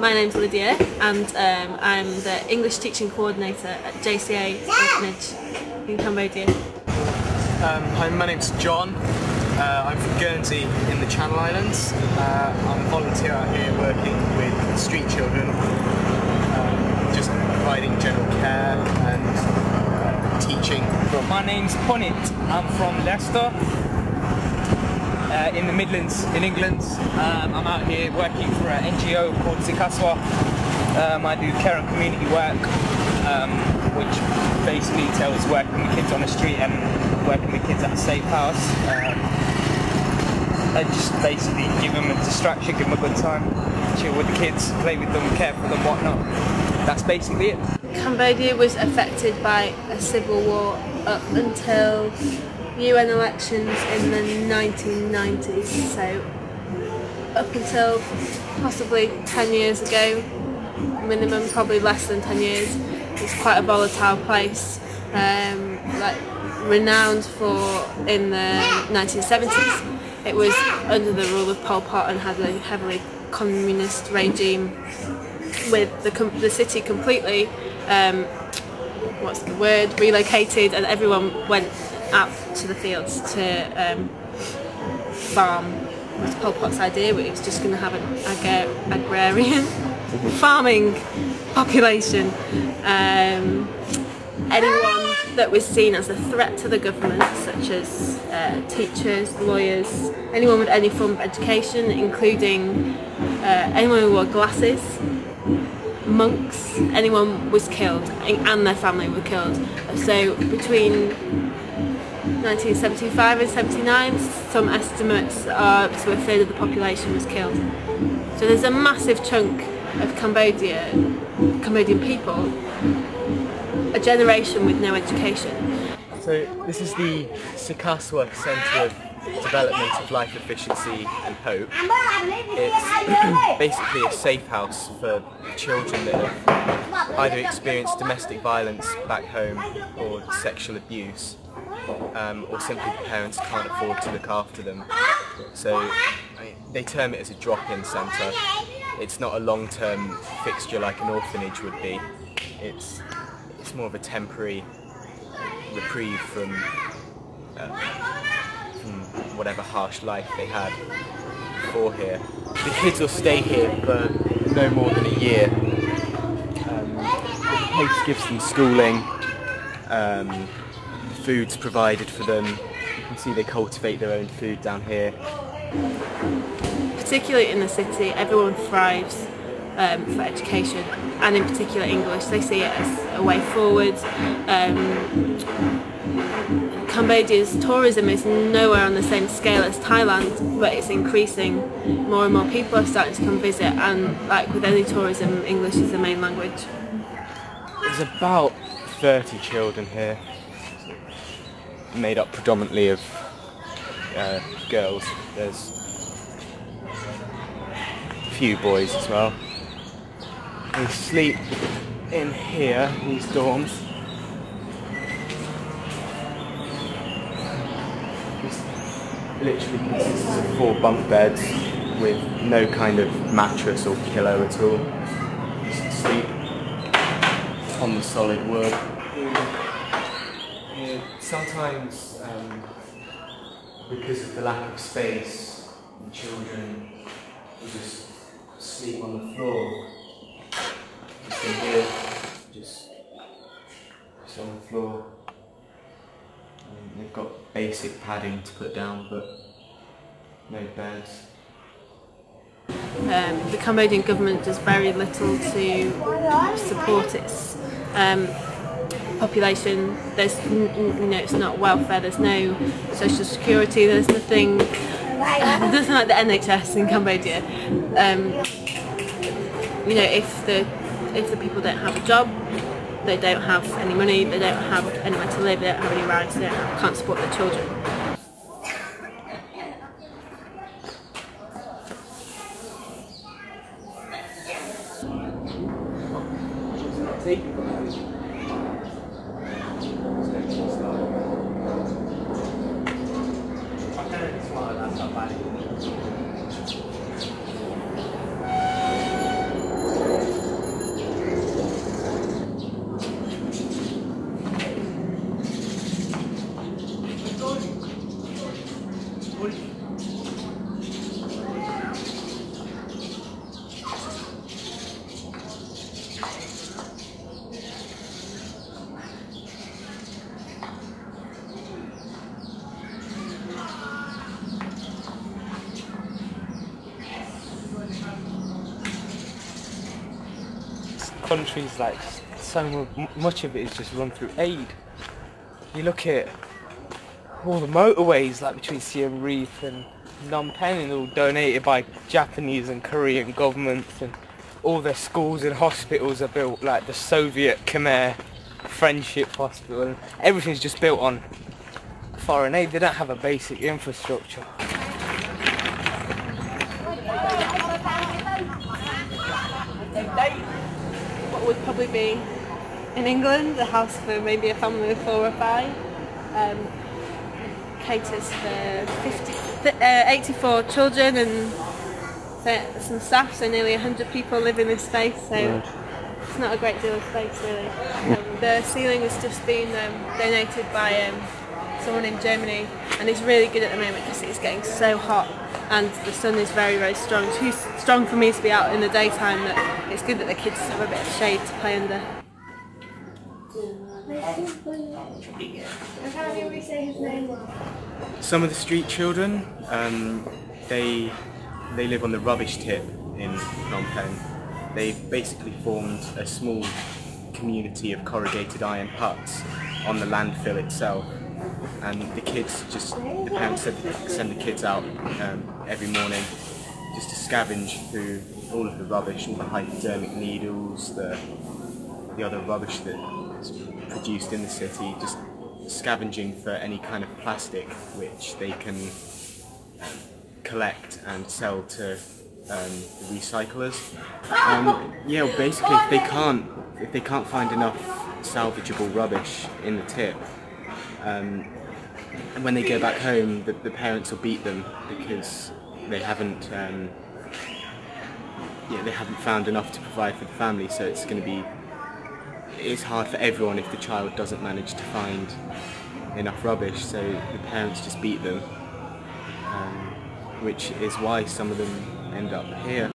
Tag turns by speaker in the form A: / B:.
A: My name's Lydia and I'm the English Teaching Coordinator at JCA Orphanage in Cambodia.
B: Hi, my name's John. I'm from Guernsey in the Channel Islands. I'm a volunteer out here working with street children, just providing general care and teaching.
C: My name's Ponit. I'm from Leicester, in the Midlands in England. I'm out here working for an NGO called Sikaswa. I do care and community work, which basically entails working with kids on the street and working with kids at a safe house. I just basically give them a distraction, give them a good time, chill with the kids, play with them, care for them, whatnot. That's basically it.
A: Cambodia was affected by a civil war up until UN elections in the 1990s, so up until possibly 10 years ago, minimum, probably less than 10 years. It's quite a volatile place, like renowned for in the 1970s. It was under the rule of Pol Pot and had a heavily communist regime, with the city completely, relocated, and everyone went out to the fields to farm. It was Pol Pot's idea, but it was just going to have an agrarian farming population. Anyone that was seen as a threat to the government, such as teachers, lawyers, anyone with any form of education, including anyone who wore glasses, monks, anyone was killed, and their family were killed. So between 1975 and 79, some estimates are up to a third of the population was killed. So there's a massive chunk of Cambodian people, a generation with no education.
B: So this is the Sikaswa Centre of Development of Life Efficiency and Hope. It's basically a safe house for children that have either experienced domestic violence back home or sexual abuse, or simply the parents can't afford to look after them. So they term it as a drop-in centre. It's not a long-term fixture like an orphanage would be. It's more of a temporary reprieve from whatever harsh life they had before here. The kids will stay here for no more than a year. The place gives them schooling, food's provided for them. You can see they cultivate their own food down here.
A: Particularly in the city, everyone thrives for education, and in particular English. They see it as a way forward. Cambodia's tourism is nowhere on the same scale as Thailand, but it's increasing. More and more people are starting to come visit, and like with any tourism, English is the main language.
B: There's about 30 children here, made up predominantly of girls. There's a few boys as well. They sleep in here, these dorms. This literally consists of 4 bunk beds with no kind of mattress or pillow at all. Just sleep on the solid wood. Sometimes, because of the lack of space, the children will just sleep on the floor. Just in here, just on the floor. They've got basic padding to put down, but no beds.
A: The Cambodian government does very little to support its population. There's, it's not welfare. There's no social security. There's nothing. Nothing like the NHS in Cambodia. If the people don't have a job, they don't have any money, they don't have anywhere to live, they don't have any rights, they can't support their children.
C: countries, like much of it is just run through aid. You look at all the motorways like between Siem Reap and Phnom Penh, and all donated by Japanese and Korean governments, and all their schools and hospitals are built like the Soviet Khmer Friendship Hospital, and everything's just built on foreign aid. They don't have a basic infrastructure.
A: What would probably be in England a house for maybe a family of 4 or 5. Caters for 84 children and some staff, so nearly 100 people live in this space, so it's not a great deal of space really. The ceiling has just been donated by someone in Germany, and it's really good at the moment because it's getting so hot and the sun is very, very strong. It's too strong for me to be out in the daytime, that it's good that the kids have a bit of shade to play under.
B: Some of the street children, they live on the rubbish tip in Phnom Penh. They've basically formed a small community of corrugated iron huts on the landfill itself, and the parents send the kids out every morning just to scavenge through all of the rubbish, all the hypodermic needles, the other rubbish that's produced in the city, just scavenging for any kind of plastic which they can collect and sell to the recyclers. Yeah, basically if they can't find enough salvageable rubbish in the tip, and when they go back home, the parents will beat them because they haven't found enough to provide for the family. So it's hard for everyone if the child doesn't manage to find enough rubbish. So the parents just beat them, which is why some of them end up here.